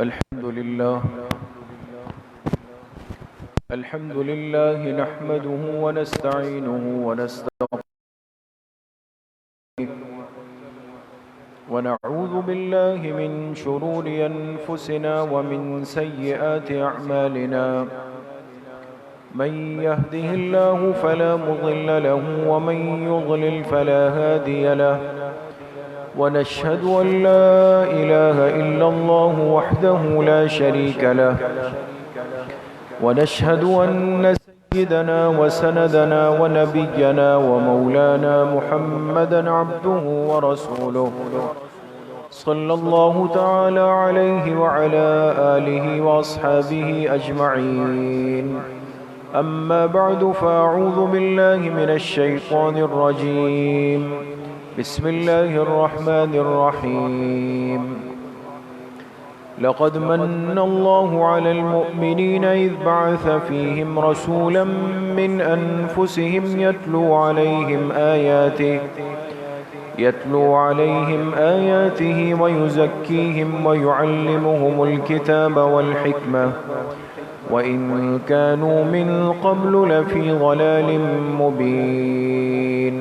الحمد لله نحمده ونستعينه ونستغفره ونعوذ بالله من شرور أنفسنا ومن سيئات أعمالنا من يهده الله فلا مضل له ومن يضلل فلا هادي له ونشهد أن لا إله إلا الله وحده لا شريك له ونشهد أن سيدنا وسندنا ونبينا ومولانا محمدا عبده ورسوله صلى الله تعالى عليه وعلى آله وأصحابه أجمعين أما بعد فأعوذ بالله من الشيطان الرجيم بسم الله الرحمن الرحيم لقد من الله على المؤمنين إذ بعث فيهم رسولا من أنفسهم يتلو عليهم آياته ويزكيهم ويعلمهم الكتاب والحكمة وإن كانوا من قبل لفي ضلال مبين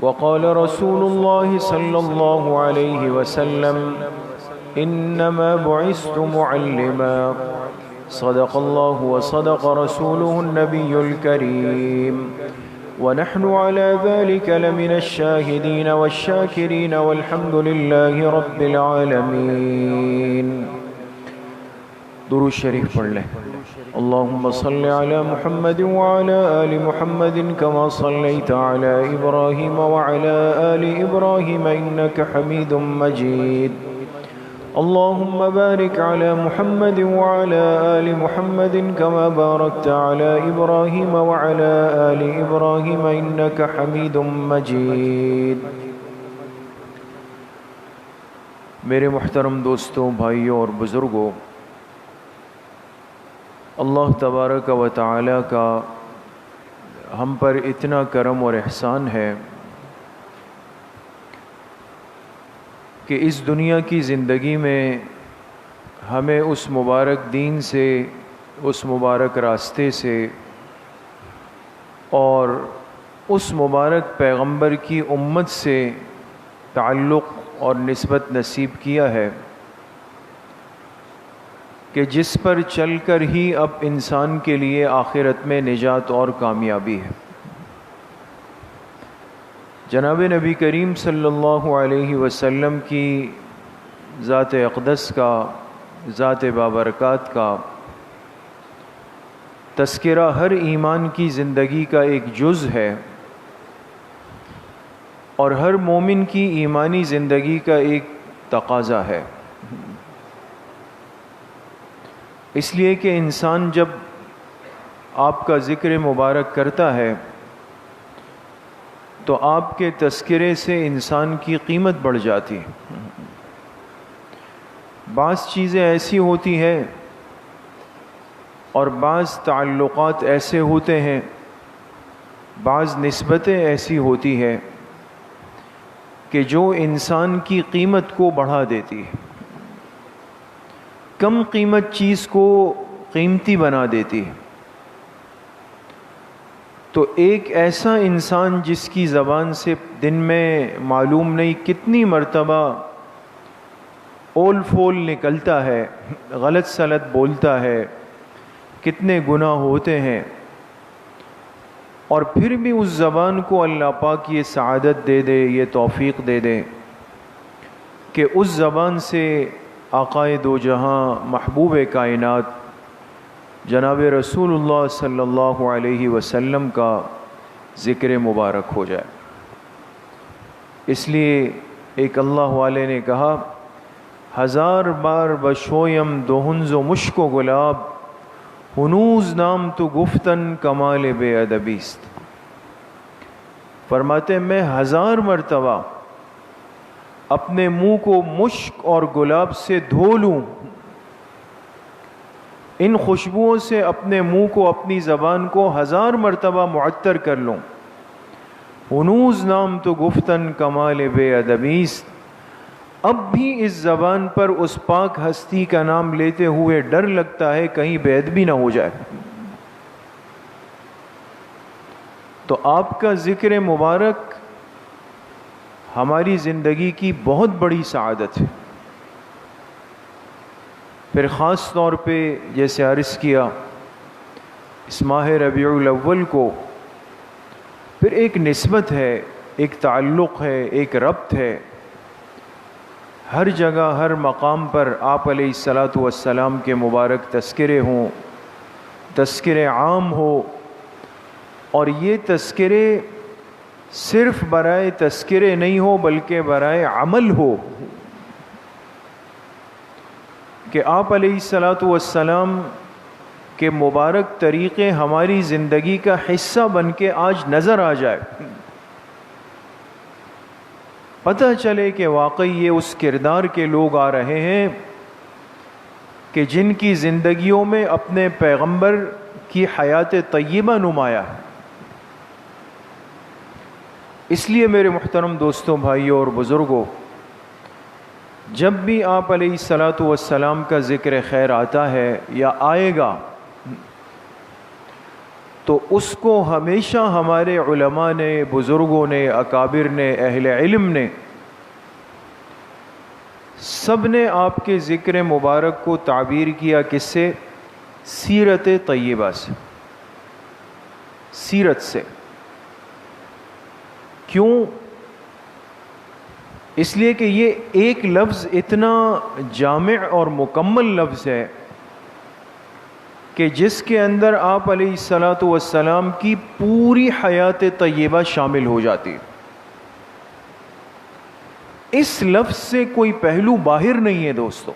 وقال رسول الله صلى الله عليه وسلم إنما بعثت معلما صدق الله وصدق رسوله النبي الكريم ونحن على ذلك لمن الشاهدين والشاكرين والحمد لله رب العالمين. درود شریف پڑھ لیں. اللهم صل على محمد وعلى آل محمد كما صليت على إبراهيم وعلى آل إبراهيم إنك حميد مجيد. اللهم بارك على محمد وعلى آل محمد كما باركت على إبراهيم وعلى آل إبراهيم إنك حميد مجيد. میرے محترم دوستوں، بھائیوں اور بزرگوں، اللہ تبارک و تعالی کا ہم پر اتنا کرم اور احسان ہے کہ اس دنیا کی زندگی میں ہمیں اس مبارک دین سے، اس مبارک راستے سے اور اس مبارک پیغمبر کی امت سے تعلق اور نسبت نصیب کیا ہے کہ جس پر چل کر ہی اب انسان کے لیے آخرت میں نجات اور کامیابی ہے. جناب نبی کریم صلی اللہ علیہ وسلم کی ذات اقدس کا، ذات بابرکات کا تذکرہ ہر ایمان کی زندگی کا ایک جز ہے اور ہر مومن کی ایمانی زندگی کا ایک تقاضا ہے. اس لیے کہ انسان جب آپ کا ذکر مبارک کرتا ہے تو آپ کے تذکرے سے انسان کی قیمت بڑھ جاتی ہے. بعض چیزیں ایسی ہوتی ہیں اور بعض تعلقات ایسے ہوتے ہیں، بعض نسبتیں ایسی ہوتی ہیں کہ جو انسان کی قیمت کو بڑھا دیتی ہے، کم قیمت چیز کو قیمتی بنا دیتی ہے. تو ایک ایسا انسان جس کی زبان سے دن میں معلوم نہیں کتنی مرتبہ اول فول نکلتا ہے، غلط سلط بولتا ہے، کتنے گناہ ہوتے ہیں، اور پھر بھی اس زبان کو اللہ پاک یہ سعادت دے دے، یہ توفیق دے دے کہ اس زبان سے آقائے دو جہاں، محبوب کائنات جناب رسول اللہ صلی اللہ علیہ وسلم کا ذکر مبارک ہو جائے. اس لیے ایک اللہ والے نے کہا، ہزار بار بشویم دوہنز و مشک و گلاب، ہنوز نام تو گفتن کمال بے ادبیست. فرماتے میں ہزار مرتبہ اپنے منہ کو مشک اور گلاب سے دھو لوں، ان خوشبوؤں سے اپنے منہ کو، اپنی زبان کو ہزار مرتبہ معطر کر لوں، ہنوز نام تو گفتن کمال بے ادبیست، اب بھی اس زبان پر اس پاک ہستی کا نام لیتے ہوئے ڈر لگتا ہے کہیں بے ادبی نہ ہو جائے۔ تو آپ کا ذکر مبارک ہماری زندگی کی بہت بڑی سعادت ہے۔ پھر خاص طور پہ جیسے عرض کیا اس ماہ ربیع الاول کو پھر ایک نسبت ہے، ایک تعلق ہے، ایک ربط ہے۔ ہر جگہ ہر مقام پر آپ علیہ الصلاۃ والسلام کے مبارک تذکرے ہوں، تذکرے عام ہو، اور یہ تذکرے صرف برائے تذکرے نہیں ہو بلکہ برائے عمل ہو، کہ آپ علیہ الصلاۃ والسلام کے مبارک طریقے ہماری زندگی کا حصہ بن کے آج نظر آ جائے، پتہ چلے کہ واقعی یہ اس کردار کے لوگ آ رہے ہیں کہ جن کی زندگیوں میں اپنے پیغمبر کی حیات طیبہ نمایاں ہے۔ اس لیے میرے محترم دوستوں، بھائیوں اور بزرگوں، جب بھی آپ علیہ الصلاۃ والسلام کا ذکر خیر آتا ہے یا آئے گا تو اس کو ہمیشہ ہمارے علماء نے، بزرگوں نے، اکابر نے، اہل علم نے، سب نے آپ کے ذکر مبارک کو تعبیر کیا کس سے؟ سیرت طیبہ سے، سیرت سے۔ کیوں؟ اس لیے کہ یہ ایک لفظ اتنا جامع اور مکمل لفظ ہے کہ جس کے اندر آپ علیہ الصلاۃ والسلام کی پوری حیات طیبہ شامل ہو جاتی۔ اس لفظ سے کوئی پہلو باہر نہیں ہے دوستو۔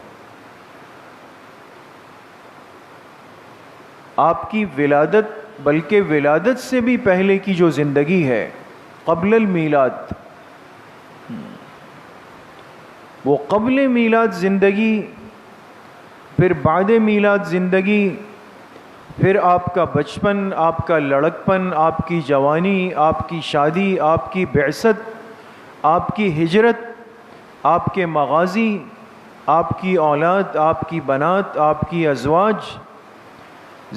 آپ کی ولادت، بلکہ ولادت سے بھی پہلے کی جو زندگی ہے قبل المیلاد، وہ قبل میلاد زندگی، پھر بعد میلاد زندگی، پھر آپ کا بچپن، آپ کا لڑکپن، آپ کی جوانی، آپ کی شادی، آپ کی بعثت، آپ کی ہجرت، آپ کے مغازی، آپ کی اولاد، آپ کی بنات، آپ کی ازواج،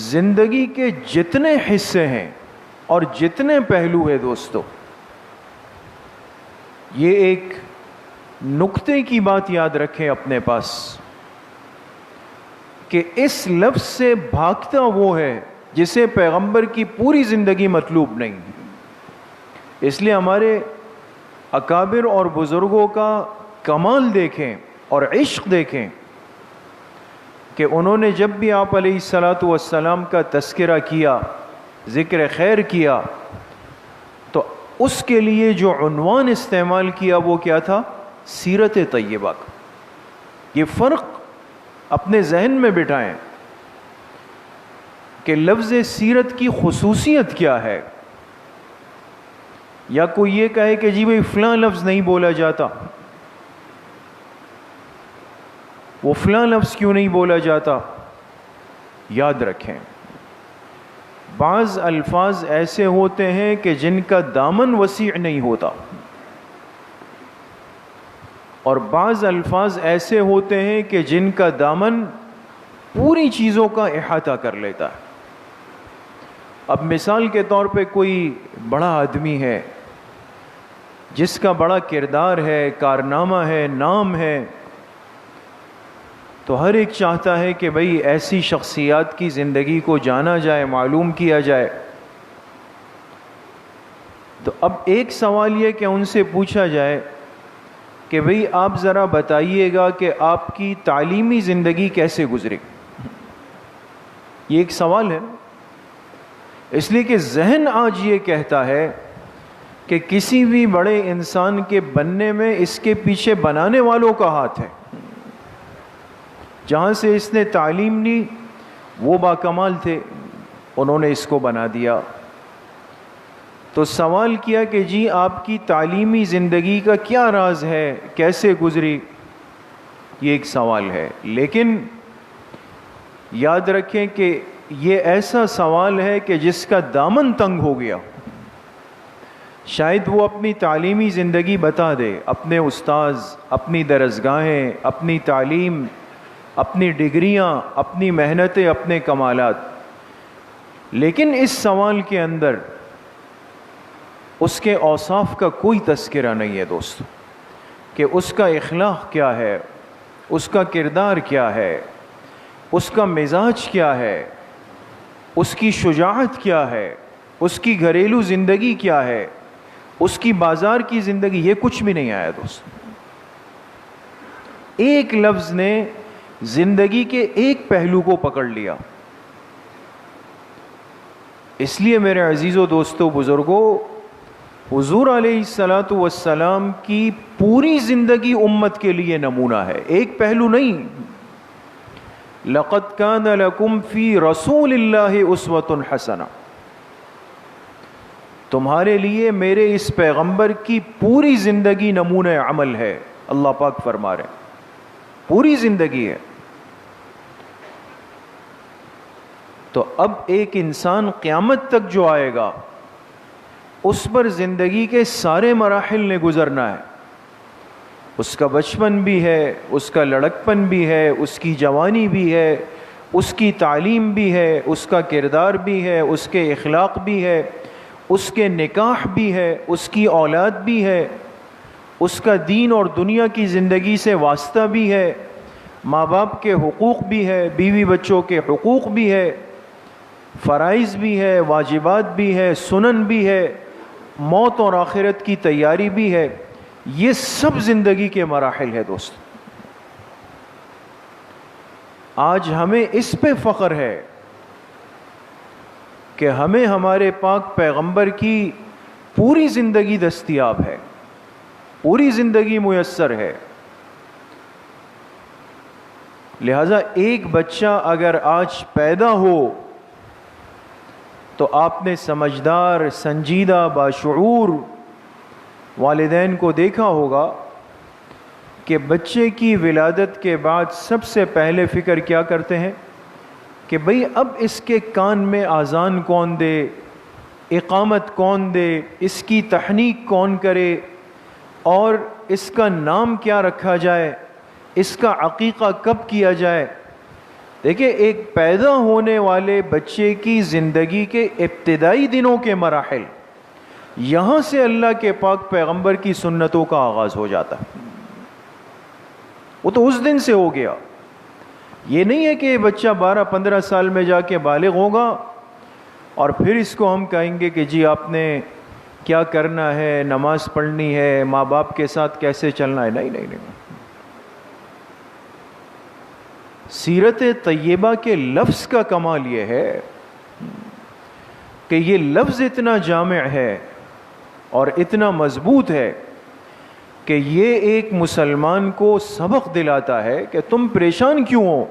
زندگی کے جتنے حصے ہیں اور جتنے پہلو ہیں دوستو، یہ ایک نقطے کی بات یاد رکھیں اپنے پاس کہ اس لفظ سے بھاگتا وہ ہے جسے پیغمبر کی پوری زندگی مطلوب نہیں۔ اس لیے ہمارے اکابر اور بزرگوں کا کمال دیکھیں اور عشق دیکھیں کہ انہوں نے جب بھی آپ علیہ الصلاۃ والسلام کا تذکرہ کیا، ذکر خیر کیا، تو اس کے لیے جو عنوان استعمال کیا وہ کیا تھا؟ سیرت طیبہ کا۔ یہ فرق اپنے ذہن میں بٹھائیں کہ لفظ سیرت کی خصوصیت کیا ہے۔ یا کوئی یہ کہے کہ جی بھائی فلاں لفظ نہیں بولا جاتا، وہ فلاں لفظ کیوں نہیں بولا جاتا؟ یاد رکھیں، بعض الفاظ ایسے ہوتے ہیں کہ جن کا دامن وسیع نہیں ہوتا، اور بعض الفاظ ایسے ہوتے ہیں کہ جن کا دامن پوری چیزوں کا احاطہ کر لیتا ہے۔ اب مثال کے طور پہ کوئی بڑا آدمی ہے جس کا بڑا کردار ہے، کارنامہ ہے، نام ہے، تو ہر ایک چاہتا ہے کہ بھئی ایسی شخصیات کی زندگی کو جانا جائے، معلوم کیا جائے۔ تو اب ایک سوال یہ کہ ان سے پوچھا جائے کہ بھئی آپ ذرا بتائیے گا کہ آپ کی تعلیمی زندگی کیسے گزری؟ یہ ایک سوال ہے، اس لیے کہ ذہن آج یہ کہتا ہے کہ کسی بھی بڑے انسان کے بننے میں اس کے پیچھے بنانے والوں کا ہاتھ ہے۔ جہاں سے اس نے تعلیم لی وہ باکمال تھے، انہوں نے اس کو بنا دیا۔ تو سوال کیا کہ جی آپ کی تعلیمی زندگی کا کیا راز ہے، کیسے گزری؟ یہ ایک سوال ہے، لیکن یاد رکھیں کہ یہ ایسا سوال ہے کہ جس کا دامن تنگ ہو گیا، شاید وہ اپنی تعلیمی زندگی بتا دے، اپنے استاذ، اپنی درسگاہیں، اپنی تعلیم، اپنی ڈگریاں، اپنی محنتیں، اپنے کمالات، لیکن اس سوال کے اندر اس کے اوصاف کا کوئی تذکرہ نہیں ہے دوستو، کہ اس کا اخلاق کیا ہے، اس کا کردار کیا ہے، اس کا مزاج کیا ہے، اس کی شجاعت کیا ہے، اس کی گھریلو زندگی کیا ہے، اس کی بازار کی زندگی، یہ کچھ بھی نہیں آیا دوست۔ ایک لفظ نے زندگی کے ایک پہلو کو پکڑ لیا۔ اس لیے میرے عزیزو دوستو بزرگوں، حضور علیہ الصلاۃ والسلام کی پوری زندگی امت کے لیے نمونہ ہے، ایک پہلو نہیں۔ لَقَدْ كَانَ لَكُمْ فِي رَسُولِ اللَّهِ أُسْوَةٌ حَسَنَةٌ، تمہارے لیے میرے اس پیغمبر کی پوری زندگی نمونہ عمل ہے، اللہ پاک فرما رہے ہیں پوری زندگی ہے۔ تو اب ایک انسان قیامت تک جو آئے گا اس پر زندگی کے سارے مراحل نے گزرنا ہے، اس کا بچپن بھی ہے، اس کا لڑکپن بھی ہے، اس کی جوانی بھی ہے، اس کی تعلیم بھی ہے، اس کا کردار بھی ہے، اس کے اخلاق بھی ہے، اس کے نکاح بھی ہے، اس کی اولاد بھی ہے، اس کا دین اور دنیا کی زندگی سے واسطہ بھی ہے، ماں باپ کے حقوق بھی ہے، بیوی بچوں کے حقوق بھی ہے، فرائض بھی ہے، واجبات بھی ہے، سنن بھی ہے، موت اور آخرت کی تیاری بھی ہے۔ یہ سب زندگی کے مراحل ہے دوست۔ آج ہمیں اس پہ فخر ہے کہ ہمیں ہمارے پاک پیغمبر کی پوری زندگی دستیاب ہے، پوری زندگی میسر ہے۔ لہذا ایک بچہ اگر آج پیدا ہو تو آپ نے سمجھدار، سنجیدہ، باشعور والدین کو دیکھا ہوگا کہ بچے کی ولادت کے بعد سب سے پہلے فکر کیا کرتے ہیں کہ بھئی اب اس کے کان میں اذان کون دے، اقامت کون دے، اس کی تحنیک کون کرے، اور اس کا نام کیا رکھا جائے، اس کا عقیقہ کب کیا جائے۔ دیکھیں، ایک پیدا ہونے والے بچے کی زندگی کے ابتدائی دنوں کے مراحل، یہاں سے اللہ کے پاک پیغمبر کی سنتوں کا آغاز ہو جاتا ہے۔ وہ تو اس دن سے ہو گیا۔ یہ نہیں ہے کہ بچہ 12-15 سال میں جا کے بالغ ہوگا اور پھر اس کو ہم کہیں گے کہ جی آپ نے کیا کرنا ہے، نماز پڑھنی ہے، ماں باپ کے ساتھ کیسے چلنا ہے۔ نہیں نہیں نہیں، سیرت طیبہ کے لفظ کا کمال یہ ہے کہ یہ لفظ اتنا جامع ہے اور اتنا مضبوط ہے کہ یہ ایک مسلمان کو سبق دلاتا ہے کہ تم پریشان کیوں ہو،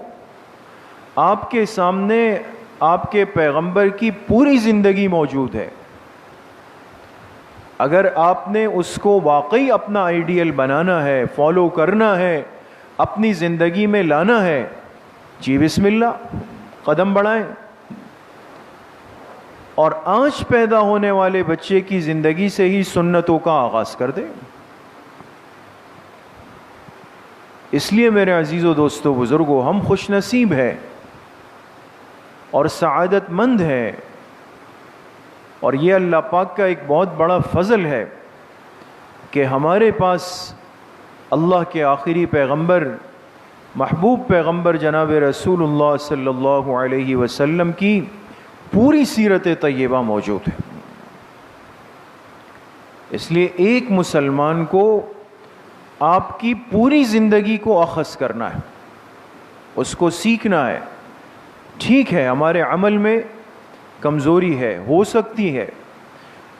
آپ کے سامنے آپ کے پیغمبر کی پوری زندگی موجود ہے۔ اگر آپ نے اس کو واقعی اپنا آئیڈیل بنانا ہے، فالو کرنا ہے، اپنی زندگی میں لانا ہے، جی بسم اللہ، قدم بڑھائیں۔ اور آج پیدا ہونے والے بچے کی زندگی سے ہی سنتوں کا آغاز کر دیں۔ اس لیے میرے عزیزو دوستو بزرگو، ہم خوش نصیب ہیں اور سعادت مند ہیں، اور یہ اللہ پاک کا ایک بہت بڑا فضل ہے کہ ہمارے پاس اللہ کے آخری پیغمبر، محبوب پیغمبر جناب رسول اللہ صلی اللہ علیہ وسلم کی پوری سیرت طیبہ موجود ہے۔ اس لیے ایک مسلمان کو آپ کی پوری زندگی کو اخذ کرنا ہے، اس کو سیکھنا ہے۔ ٹھیک ہے، ہمارے عمل میں کمزوری ہے، ہو سکتی ہے،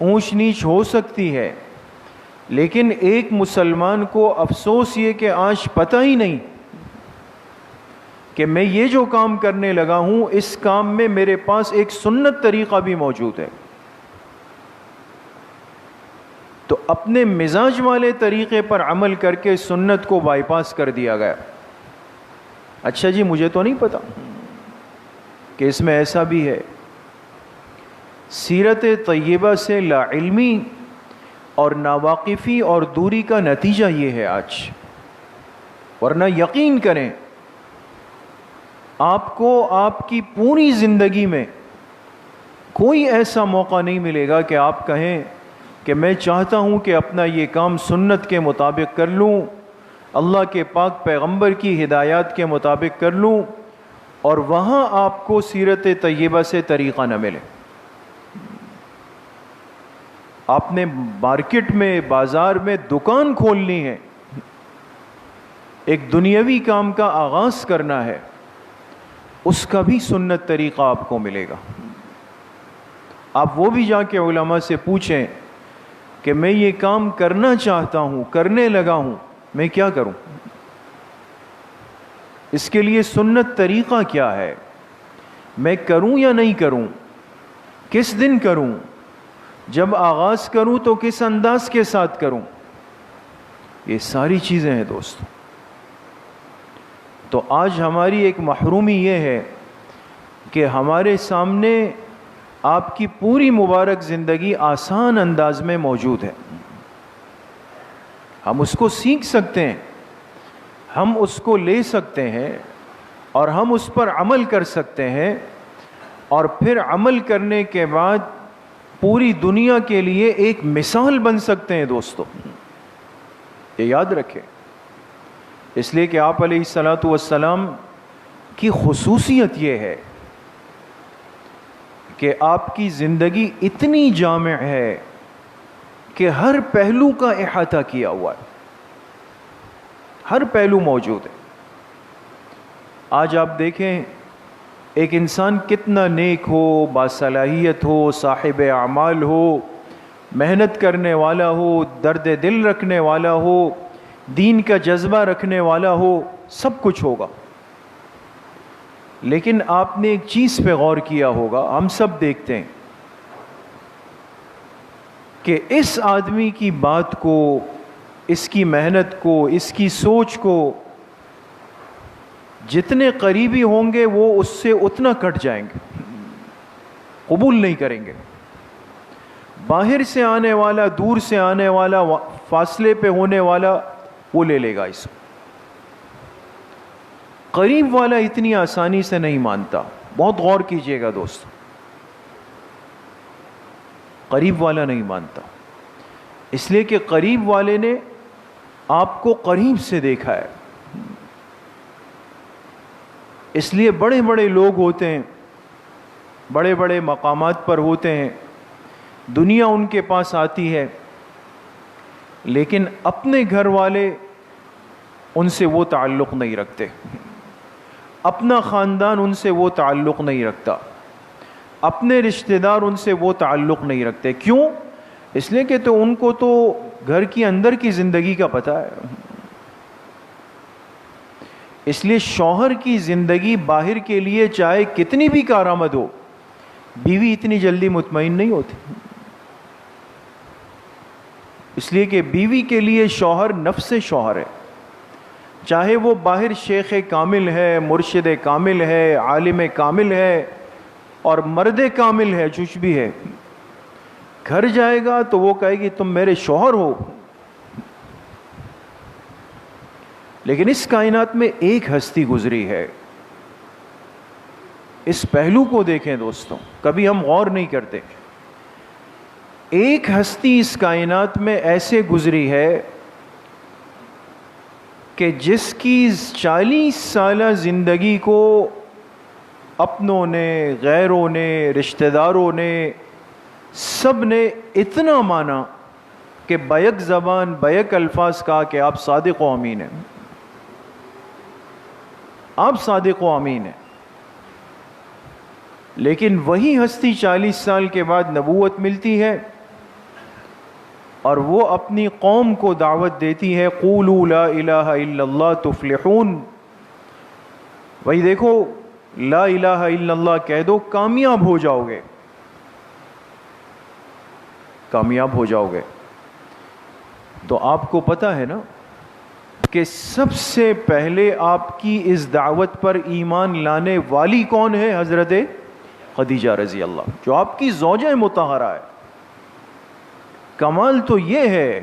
اونچ نیچ ہو سکتی ہے، لیکن ایک مسلمان کو افسوس یہ کہ آج پتہ ہی نہیں کہ میں یہ جو کام کرنے لگا ہوں، اس کام میں میرے پاس ایک سنت طریقہ بھی موجود ہے۔ تو اپنے مزاج والے طریقے پر عمل کر کے سنت کو بائی پاس کر دیا گیا۔ اچھا جی، مجھے تو نہیں پتا کہ اس میں ایسا بھی ہے۔ سیرت طیبہ سے لا علمی اور ناواقفی اور دوری کا نتیجہ یہ ہے آج. ورنہ یقین کریں آپ کو آپ کی پوری زندگی میں کوئی ایسا موقع نہیں ملے گا کہ آپ کہیں کہ میں چاہتا ہوں کہ اپنا یہ کام سنت کے مطابق کر لوں، اللہ کے پاک پیغمبر کی ہدایات کے مطابق کر لوں، اور وہاں آپ کو سیرت طیبہ سے طریقہ نہ ملے. آپ نے مارکیٹ میں، بازار میں دکان کھولنی ہے، ایک دنیاوی کام کا آغاز کرنا ہے، اس کا بھی سنت طریقہ آپ کو ملے گا. آپ وہ بھی جا کے علماء سے پوچھیں کہ میں یہ کام کرنا چاہتا ہوں، کرنے لگا ہوں، میں کیا کروں؟ اس کے لیے سنت طریقہ کیا ہے؟ میں کروں یا نہیں کروں؟ کس دن کروں؟ جب آغاز کروں تو کس انداز کے ساتھ کروں؟ یہ ساری چیزیں ہیں دوستو. تو آج ہماری ایک محرومی یہ ہے کہ ہمارے سامنے آپ کی پوری مبارک زندگی آسان انداز میں موجود ہے. ہم اس کو سیکھ سکتے ہیں، ہم اس کو لے سکتے ہیں، اور ہم اس پر عمل کر سکتے ہیں، اور پھر عمل کرنے کے بعد پوری دنیا کے لیے ایک مثال بن سکتے ہیں دوستو. یہ یاد رکھیں، اس لیے کہ آپ علیہ الصلاۃ والسلام کی خصوصیت یہ ہے کہ آپ کی زندگی اتنی جامع ہے کہ ہر پہلو کا احاطہ کیا ہوا ہے، ہر پہلو موجود ہے. آج آپ دیکھیں ایک انسان کتنا نیک ہو، باصلاحیت ہو، صاحب اعمال ہو، محنت کرنے والا ہو، درد دل رکھنے والا ہو، دین کا جذبہ رکھنے والا ہو، سب کچھ ہوگا. لیکن آپ نے ایک چیز پہ غور کیا ہوگا، ہم سب دیکھتے ہیں کہ اس آدمی کی بات کو، اس کی محنت کو، اس کی سوچ کو جتنے قریبی ہوں گے وہ اس سے اتنا کٹ جائیں گے، قبول نہیں کریں گے. باہر سے آنے والا، دور سے آنے والا، فاصلے پہ ہونے والا وہ لے لے گا اس کو. قریب والا اتنی آسانی سے نہیں مانتا. بہت غور کیجئے گا دوست، قریب والا نہیں مانتا، اس لیے کہ قریب والے نے آپ کو قریب سے دیکھا ہے. اس لیے بڑے بڑے لوگ ہوتے ہیں، بڑے بڑے مقامات پر ہوتے ہیں، دنیا ان کے پاس آتی ہے، لیکن اپنے گھر والے ان سے وہ تعلق نہیں رکھتے، اپنا خاندان ان سے وہ تعلق نہیں رکھتا، اپنے رشتہ دار ان سے وہ تعلق نہیں رکھتے. کیوں؟ اس لیے کہ تو ان کو تو گھر کی اندر کی زندگی کا پتہ ہے. اس لیے شوہر کی زندگی باہر کے لیے چاہے کتنی بھی کارآمد ہو، بیوی اتنی جلدی مطمئن نہیں ہوتی. اس لیے کہ بیوی کے لیے شوہر نفس شوہر ہے، چاہے وہ باہر شیخ کامل ہے، مرشد کامل ہے، عالم کامل ہے اور مرد کامل ہے، کچھ بھی ہے، گھر جائے گا تو وہ کہے گی تم میرے شوہر ہو. لیکن اس کائنات میں ایک ہستی گزری ہے، اس پہلو کو دیکھیں دوستوں، کبھی ہم غور نہیں کرتے. ایک ہستی اس کائنات میں ایسے گزری ہے کہ جس کی 40 سالہ زندگی کو اپنوں نے، غیروں نے، رشتہ داروں نے، سب نے اتنا مانا کہ بیک زبان، بیک الفاظ کہا کہ آپ صادق و امین ہیں، آپ صادق و امین ہیں. لیکن وہی ہستی 40 سال کے بعد نبوت ملتی ہے اور وہ اپنی قوم کو دعوت دیتی ہے، قولوا لا الہ الا اللہ تفلحون. بھائی دیکھو، لا الہ الا اللہ کہہ دو، کامیاب ہو جاؤ گے، کامیاب ہو جاؤ گے. تو آپ کو پتہ ہے نا کہ سب سے پہلے آپ کی اس دعوت پر ایمان لانے والی کون ہے؟ حضرت خدیجہ رضی اللہ، جو آپ کی زوجہ مطہرہ ہے. کمال تو یہ ہے،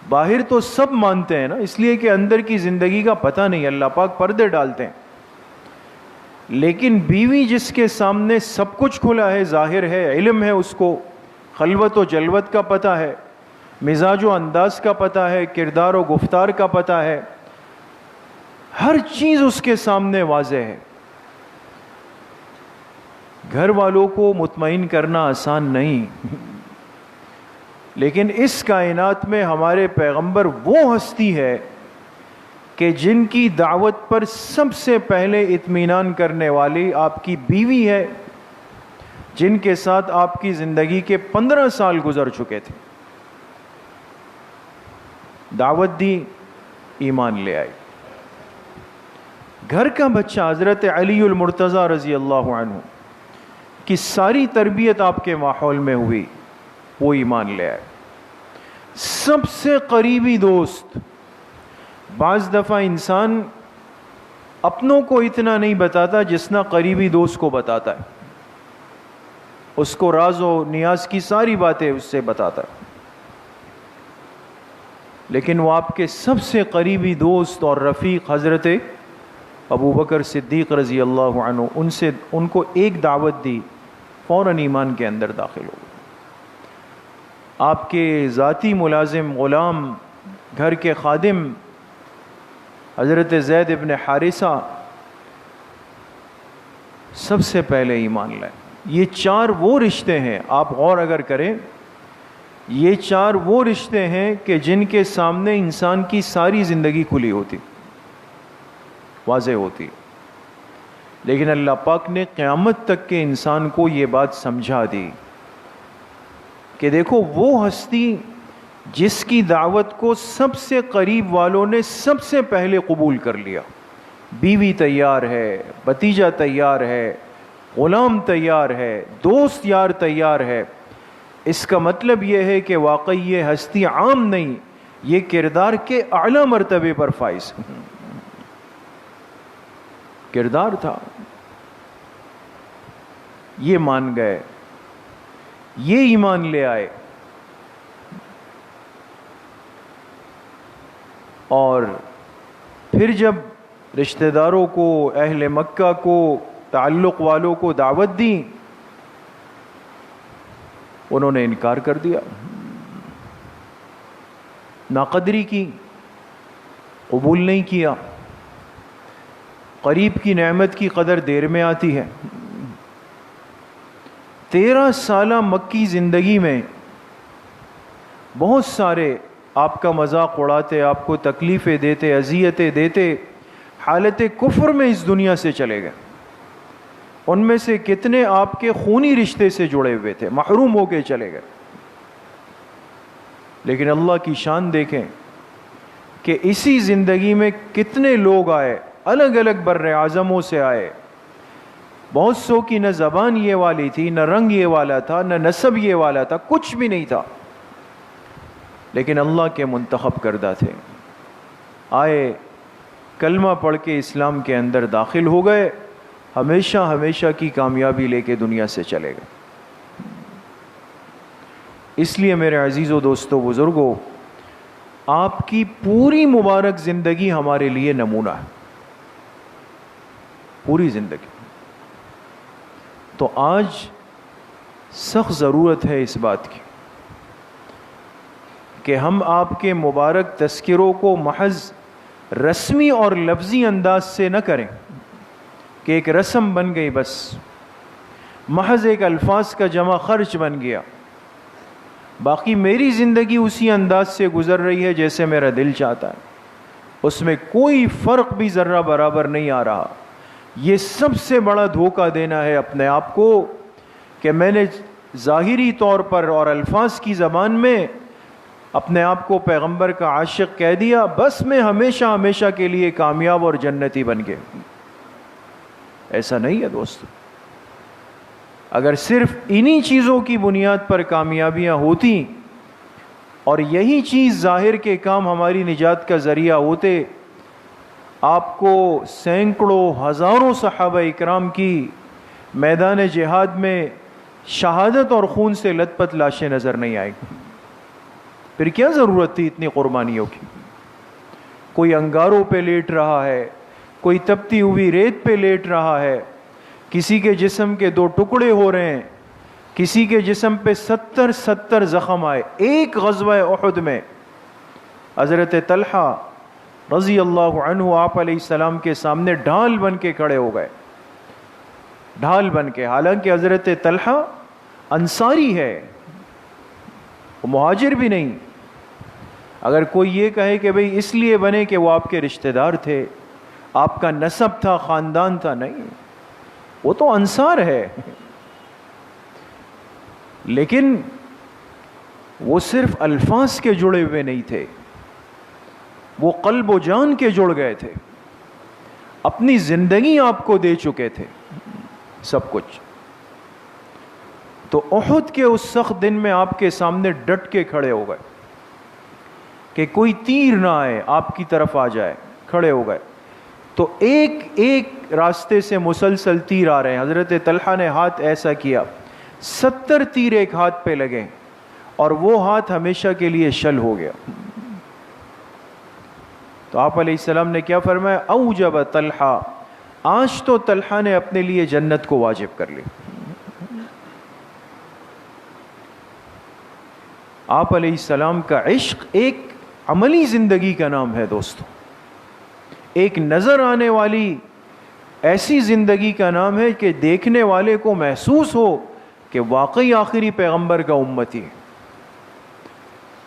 باہر تو سب مانتے ہیں نا، اس لیے کہ اندر کی زندگی کا پتہ نہیں، اللہ پاک پردے ڈالتے ہیں. لیکن بیوی جس کے سامنے سب کچھ کھلا ہے، ظاہر ہے، علم ہے، اس کو خلوت و جلوت کا پتہ ہے، مزاج و انداز کا پتہ ہے، کردار و گفتار کا پتہ ہے، ہر چیز اس کے سامنے واضح ہے. گھر والوں کو مطمئن کرنا آسان نہیں، لیکن اس کائنات میں ہمارے پیغمبر وہ ہستی ہے کہ جن کی دعوت پر سب سے پہلے اطمینان کرنے والی آپ کی بیوی ہے، جن کے ساتھ آپ کی زندگی کے 15 سال گزر چکے تھے. دعوت دی، ایمان لے آئی. گھر کا بچہ حضرت علی المرتضیٰ رضی اللہ عنہ کی ساری تربیت آپ کے ماحول میں ہوئی، وہ ایمان لے آئے. سب سے قریبی دوست، بعض دفعہ انسان اپنوں کو اتنا نہیں بتاتا جتنا قریبی دوست کو بتاتا ہے، اس کو راز و نیاز کی ساری باتیں اس سے بتاتا ہے. لیکن وہ آپ کے سب سے قریبی دوست اور رفیق حضرت ابو بکر صدیق رضی اللہ عنہ، ان کو ایک دعوت دی، فوراً ایمان کے اندر داخل ہو گئے. آپ کے ذاتی ملازم، غلام، گھر کے خادم حضرت زید ابن حارثہ سب سے پہلے ایمان لائے. یہ 4 وہ رشتے ہیں، آپ غور اگر کریں، یہ 4 وہ رشتے ہیں کہ جن کے سامنے انسان کی ساری زندگی کھلی ہوتی، واضح ہوتی. لیکن اللہ پاک نے قیامت تک کے انسان کو یہ بات سمجھا دی کہ دیکھو وہ ہستی جس کی دعوت کو سب سے قریب والوں نے سب سے پہلے قبول کر لیا، بیوی تیار ہے، بھتیجا تیار ہے، غلام تیار ہے، دوست یار تیار ہے، اس کا مطلب یہ ہے کہ واقعی یہ ہستی عام نہیں، یہ کردار کے اعلیٰ مرتبے پر فائز کردار تھا. یہ مان گئے، یہ ایمان لے آئے. اور پھر جب رشتہ داروں کو، اہل مکہ کو، تعلق والوں کو دعوت دی، انہوں نے انکار کر دیا، ناقدری کی، قبول نہیں کیا. قریب کی نعمت کی قدر دیر میں آتی ہے. 13 سالہ مکی زندگی میں بہت سارے آپ کا مذاق اڑاتے، آپ کو تکلیفیں دیتے، اذیتیں دیتے، حالت کفر میں اس دنیا سے چلے گئے. ان میں سے کتنے آپ کے خونی رشتے سے جڑے ہوئے تھے، محروم ہو کے چلے گئے. لیکن اللہ کی شان دیکھیں کہ اسی زندگی میں کتنے لوگ آئے، الگ الگ بر اعظموں سے آئے. بہت سو کی نہ زبان یہ والی تھی، نہ رنگ یہ والا تھا، نہ نسب یہ والا تھا، کچھ بھی نہیں تھا، لیکن اللہ کے منتخب کردہ تھے. آئے، کلمہ پڑھ کے اسلام کے اندر داخل ہو گئے، ہمیشہ ہمیشہ کی کامیابی لے کے دنیا سے چلے گئے. اس لیے میرے عزیزو، دوستو، بزرگو، آپ کی پوری مبارک زندگی ہمارے لیے نمونہ ہے، پوری زندگی. تو آج سخت ضرورت ہے اس بات کی کہ ہم آپ کے مبارک تذکروں کو محض رسمی اور لفظی انداز سے نہ کریں کہ ایک رسم بن گئی، بس محض ایک الفاظ کا جمع خرچ بن گیا، باقی میری زندگی اسی انداز سے گزر رہی ہے جیسے میرا دل چاہتا ہے، اس میں کوئی فرق بھی ذرہ برابر نہیں آ رہا. یہ سب سے بڑا دھوکہ دینا ہے اپنے آپ کو کہ میں نے ظاہری طور پر اور الفاظ کی زبان میں اپنے آپ کو پیغمبر کا عاشق کہہ دیا، بس میں ہمیشہ ہمیشہ کے لیے کامیاب اور جنتی بن گئے. ایسا نہیں ہے دوست. اگر صرف انہی چیزوں کی بنیاد پر کامیابیاں ہوتی اور یہی چیز ظاہر کے کام ہماری نجات کا ذریعہ ہوتے، آپ کو سینکڑوں ہزاروں صحابہ اکرام کی میدان جہاد میں شہادت اور خون سے لت پت لاشیں نظر نہیں آئیں گی. پھر کیا ضرورت تھی اتنی قربانیوں کی؟ کوئی انگاروں پہ لیٹ رہا ہے، کوئی تپتی ہوئی ریت پہ لیٹ رہا ہے، کسی کے جسم کے 2 ٹکڑے ہو رہے ہیں، کسی کے جسم پہ 70 زخم آئے۔ ایک غزوہ احد میں حضرت طلحہ رضی اللہ عنہ آپ علیہ السلام کے سامنے ڈھال بن کے کھڑے ہو گئے، ڈھال بن کے۔ حالانکہ حضرت طلحہ انصاری ہے، وہ مہاجر بھی نہیں۔ اگر کوئی یہ کہے کہ بھئی اس لیے بنے کہ وہ آپ کے رشتہ دار تھے، آپ کا نسب تھا، خاندان تھا، نہیں، وہ تو انصار ہے۔ لیکن وہ صرف الفاظ کے جڑے ہوئے نہیں تھے، وہ قلب و جان کے جڑ گئے تھے، اپنی زندگی آپ کو دے چکے تھے، سب کچھ۔ تو احد کے اس سخت دن میں آپ کے سامنے ڈٹ کے کھڑے ہو گئے کہ کوئی تیر نہ آئے آپ کی طرف آ جائے، کھڑے ہو گئے۔ تو ایک ایک راستے سے مسلسل تیر آ رہے ہیں۔ حضرت طلحہ نے ہاتھ ایسا کیا، 70 تیر ایک ہاتھ پہ لگے، اور وہ ہاتھ ہمیشہ کے لیے شل ہو گیا۔ تو آپ علیہ السلام نے کیا فرمایا؟ اوجب طلحہ، آج تو طلحہ نے اپنے لیے جنت کو واجب کر لی۔ آپ علیہ السلام کا عشق ایک عملی زندگی کا نام ہے دوستو، ایک نظر آنے والی ایسی زندگی کا نام ہے کہ دیکھنے والے کو محسوس ہو کہ واقعی آخری پیغمبر کا امتی ہے۔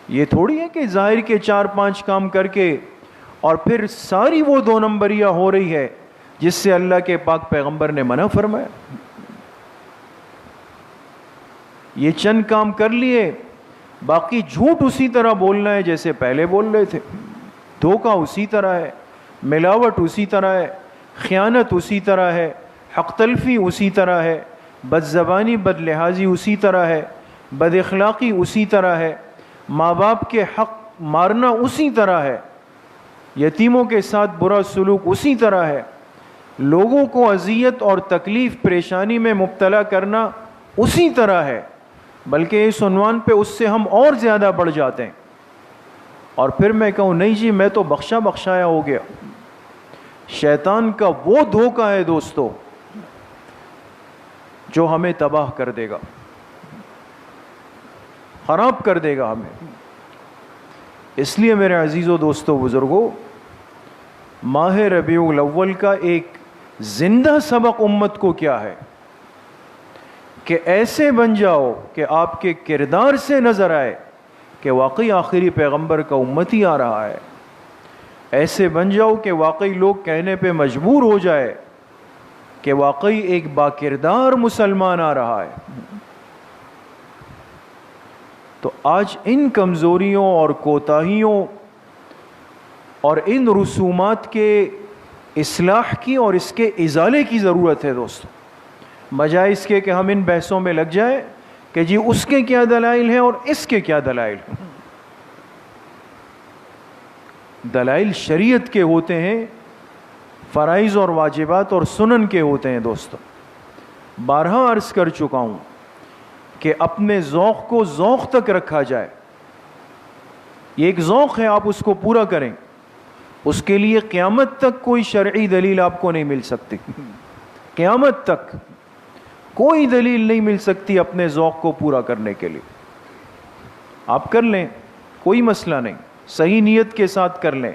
یہ تھوڑی ہے کہ ظاہر کے 4-5 کام کر کے اور پھر ساری وہ 2 نمبریاں ہو رہی ہے جس سے اللہ کے پاک پیغمبر نے منع فرمایا۔ یہ چند کام کر لیے، باقی جھوٹ اسی طرح بولنا ہے جیسے پہلے بول رہے تھے، دھوکہ اسی طرح ہے، ملاوٹ اسی طرح ہے، خیانت اسی طرح ہے، حق تلفی اسی طرح ہے، بد زبانی بد لحاظی اسی طرح ہے، بد اخلاقی اسی طرح ہے، ماں باپ کے حق مارنا اسی طرح ہے، یتیموں کے ساتھ برا سلوک اسی طرح ہے، لوگوں کو اذیت اور تکلیف پریشانی میں مبتلا کرنا اسی طرح ہے، بلکہ اس عنوان پہ اس سے ہم اور زیادہ بڑھ جاتے ہیں۔ اور پھر میں کہوں نہیں جی میں تو بخشا بخشایا ہو گیا۔ شیطان کا وہ دھوکہ ہے دوستو جو ہمیں تباہ کر دے گا، خراب کر دے گا ہمیں۔ اس لیے میرے عزیزو دوستو بزرگو، ماہ ربیع الاول کا ایک زندہ سبق امت کو کیا ہے کہ ایسے بن جاؤ کہ آپ کے کردار سے نظر آئے کہ واقعی آخری پیغمبر کا امتی آ رہا ہے، ایسے بن جاؤ کہ واقعی لوگ کہنے پہ مجبور ہو جائے کہ واقعی ایک باکردار مسلمان آ رہا ہے۔ تو آج ان کمزوریوں اور کوتاہیوں اور ان رسومات کے اصلاح کی اور اس کے ازالے کی ضرورت ہے دوستو، بجائے اس کے کہ ہم ان بحثوں میں لگ جائیں کہ جی اس کے کیا دلائل ہیں اور اس کے کیا دلائل ہیں۔ دلائل شریعت کے ہوتے ہیں، فرائض اور واجبات اور سنن کے ہوتے ہیں دوستو۔ بارہا عرض کر چکا ہوں کہ اپنے ذوق کو ذوق تک رکھا جائے، یہ ایک ذوق ہے، آپ اس کو پورا کریں، اس کے لیے قیامت تک کوئی شرعی دلیل آپ کو نہیں مل سکتی، قیامت تک کوئی دلیل نہیں مل سکتی اپنے ذوق کو پورا کرنے کے لیے۔ آپ کر لیں، کوئی مسئلہ نہیں، صحیح نیت کے ساتھ کر لیں،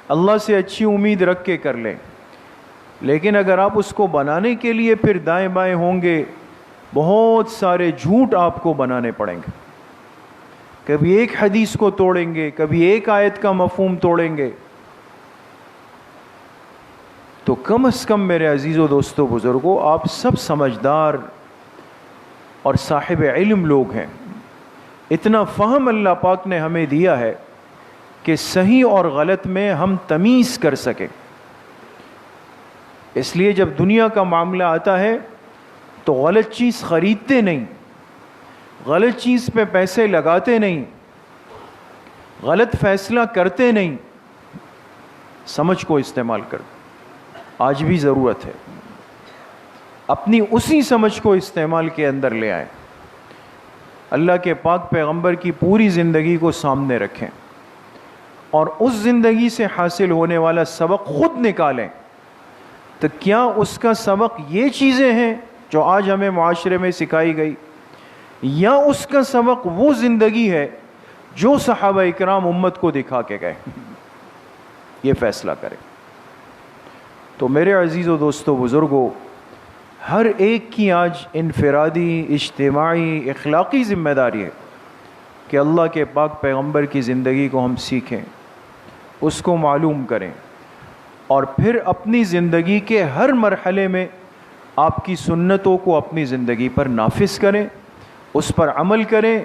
اللہ سے اچھی امید رکھ کے کر لیں، لیکن اگر آپ اس کو بنانے کے لیے پھر دائیں بائیں ہوں گے، بہت سارے جھوٹ آپ کو بنانے پڑیں گے، کبھی ایک حدیث کو توڑیں گے، کبھی ایک آیت کا مفہوم توڑیں گے۔ تو کم از کم میرے عزیزو دوستو بزرگوں، آپ سب سمجھدار اور صاحب علم لوگ ہیں، اتنا فہم اللہ پاک نے ہمیں دیا ہے کہ صحیح اور غلط میں ہم تمیز کر سکیں۔ اس لیے جب دنیا کا معاملہ آتا ہے تو غلط چیز خریدتے نہیں، غلط چیز پہ پیسے لگاتے نہیں، غلط فیصلہ کرتے نہیں، سمجھ کو استعمال کرتے۔ آج بھی ضرورت ہے اپنی اسی سمجھ کو استعمال کے اندر لے آئیں۔ اللہ کے پاک پیغمبر کی پوری زندگی کو سامنے رکھیں اور اس زندگی سے حاصل ہونے والا سبق خود نکالیں، تو کیا اس کا سبق یہ چیزیں ہیں جو آج ہمیں معاشرے میں سکھائی گئی، یا اس کا سبق وہ زندگی ہے جو صحابہ اکرام امت کو دکھا کے گئے؟ یہ فیصلہ کریں۔ تو میرے عزیز و دوستو بزرگوں، ہر ایک کی آج انفرادی، اجتماعی، اخلاقی ذمہ داری ہے کہ اللہ کے پاک پیغمبر کی زندگی کو ہم سیکھیں، اس کو معلوم کریں، اور پھر اپنی زندگی کے ہر مرحلے میں آپ کی سنتوں کو اپنی زندگی پر نافذ کریں، اس پر عمل کریں،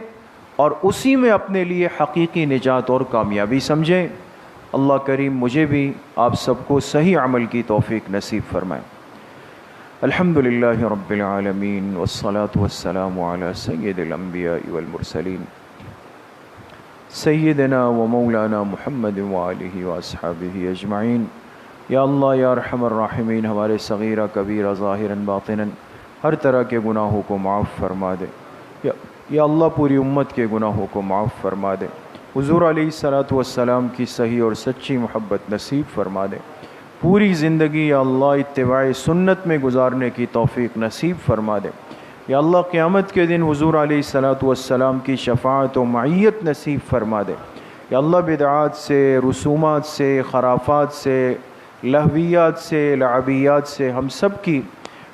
اور اسی میں اپنے لیے حقیقی نجات اور کامیابی سمجھیں۔ اللہ کریم مجھے بھی آپ سب کو صحیح عمل کی توفیق نصیب فرمائے۔ الحمدللہ رب العالمین والصلاة والسلام علی سید الانبیاء والمرسلین سیدنا و مولانا محمد وآلہ واصحابہ اجمعین۔ یا اللہ یا ارحم الراحمین، ہمارے صغیرہ کبیرہ ظاہراً باطناً ہر طرح کے گناہوں کو معاف فرما دے۔ یا اللہ پوری امت کے گناہوں کو معاف فرما دے، حضور علیہ الصلاۃ والسلام کی صحیح اور سچی محبت نصیب فرما دے، پوری زندگی یا اللہ اتباع سنت میں گزارنے کی توفیق نصیب فرما دے۔ یا اللہ قیامت کے دن حضور علیہ الصلاۃ والسلام کی شفاعت و معیت نصیب فرما دے۔ یا اللہ بدعات سے، رسومات سے، خرافات سے، لہویات سے، لعبیات سے ہم سب کی،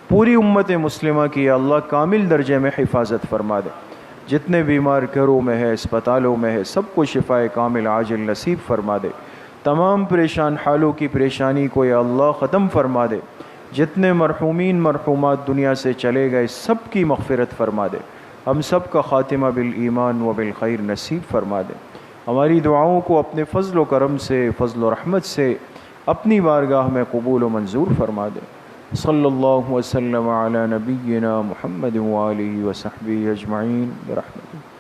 پوری امت مسلمہ کی یا اللہ کامل درجے میں حفاظت فرما دے۔ جتنے بیمار گھروں میں ہے، اسپتالوں میں ہے، سب کو شفائے کامل عاجل نصیب فرما دے۔ تمام پریشان حالوں کی پریشانی کو یا اللہ ختم فرما دے۔ جتنے مرحومین مرحومات دنیا سے چلے گئے سب کی مغفرت فرما دے۔ ہم سب کا خاتمہ بالایمان و بالخیر نصیب فرما دے۔ ہماری دعاؤں کو اپنے فضل و کرم سے، فضل و رحمت سے اپنی بارگاہ میں قبول و منظور فرما دے۔ صلی اللہ وسلم علی نبینا محمد وآلہ وصحبہ اجمعین برحمتہ۔